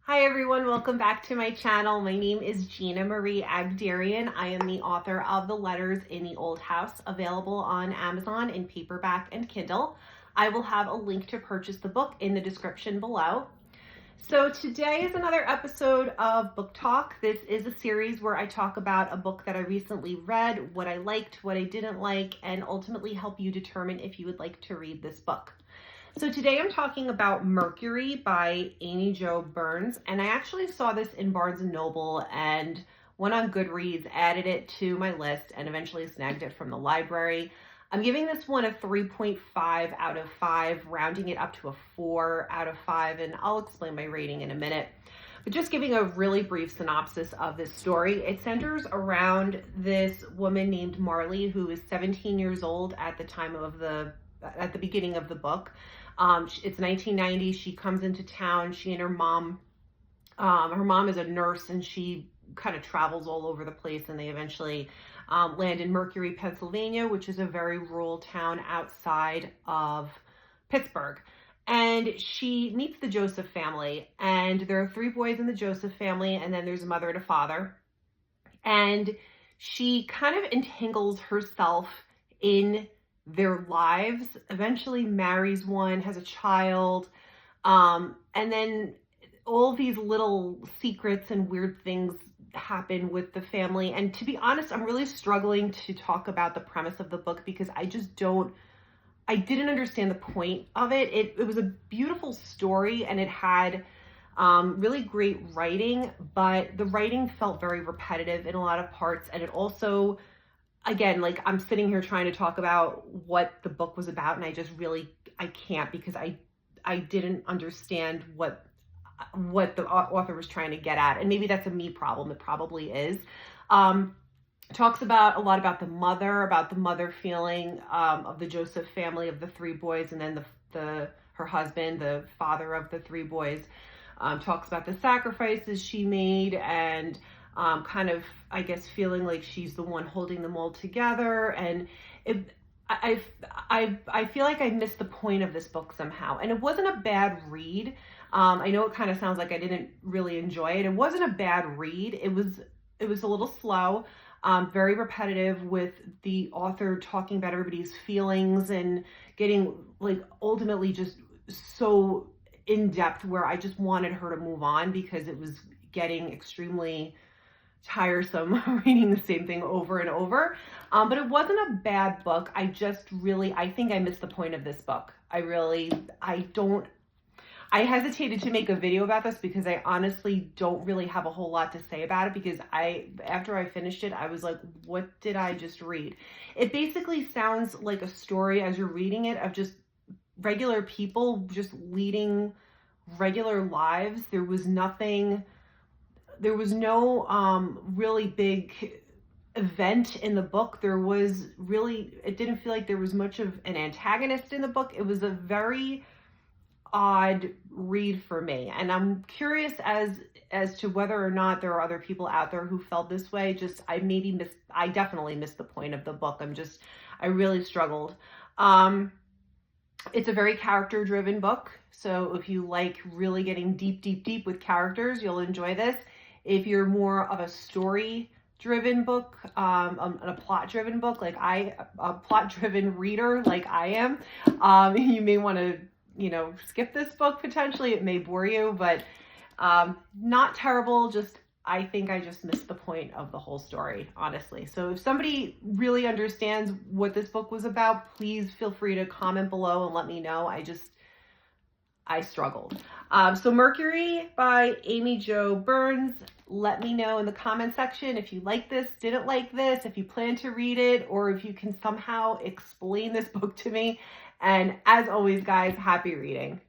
Hi everyone, welcome back to my channel. My name is Gina Marie Agdarian. I am the author of The Letters in the Old House, available on Amazon in paperback and Kindle. I will have a link to purchase the book in the description below. So today is another episode of Book Talk. This is a series where I talk about a book that I recently read, what I liked, what I didn't like, and ultimately help you determine if you would like to read this book. So today I'm talking about Mercury by Amy Jo Burns, and I actually saw this in Barnes & Noble and went on Goodreads, added it to my list, and eventually snagged it from the library. I'm giving this one a 3.5 out of 5, rounding it up to a 4 out of 5, and I'll explain my rating in a minute. But just giving a really brief synopsis of this story, it centers around this woman named Marley, who is 17 years old at the beginning of the book. It's 1990. She comes into town. She and her mom is a nurse, and she kind of travels all over the place, and they eventually land in Mercury, Pennsylvania, which is a very rural town outside of Pittsburgh. And she meets the Joseph family, and there are 3 boys in the Joseph family, and then there's a mother and a father. And she kind of entangles herself in their lives, eventually marries one, has a child, and then all these little secrets and weird things happen with the family. And to be honest, I'm really struggling to talk about the premise of the book because I didn't understand the point of it. It was a beautiful story, and it had really great writing, but the writing felt very repetitive in a lot of parts, and it also, again, like, I'm sitting here trying to talk about what the book was about, and I can't, because I didn't understand what the author was trying to get at. And maybe that's a me problem. It probably is. Talks about a lot about the mother feeling of the Joseph family, of the 3 boys, and then her husband, the father of the 3 boys. Talks about the sacrifices she made, and kind of, I guess, feeling like she's the one holding them all together. And I feel like I missed the point of this book somehow. And it wasn't a bad read. I know it kind of sounds like I didn't really enjoy it. It wasn't a bad read. It was a little slow, very repetitive, with the author talking about everybody's feelings and getting, like, ultimately just so in depth, where I just wanted her to move on because it was getting extremely tiresome reading the same thing over and over. But it wasn't a bad book. I think I missed the point of this book. I hesitated to make a video about this because I honestly don't really have a whole lot to say about it, because after I finished it, I was like, what did I just read? It basically sounds like a story, as you're reading it, of just regular people just leading regular lives. There was no really big event in the book. It didn't feel like there was much of an antagonist in the book. It was a very odd read for me, and I'm curious as to whether or not there are other people out there who felt this way. I definitely missed the point of the book. I really struggled. It's a very character-driven book, so if you like really getting deep with characters, you'll enjoy this. If you're more of a story-driven book, a plot-driven book, a plot-driven reader like I am, you may want to, skip this book potentially. It may bore you, but not terrible. I think I just missed the point of the whole story, honestly. So if somebody really understands what this book was about, please feel free to comment below and let me know. I struggled. So Mercury by Amy Jo Burns. Let me know in the comment section if you like this, didn't like this, if you plan to read it, or if you can somehow explain this book to me. And as always, guys, happy reading.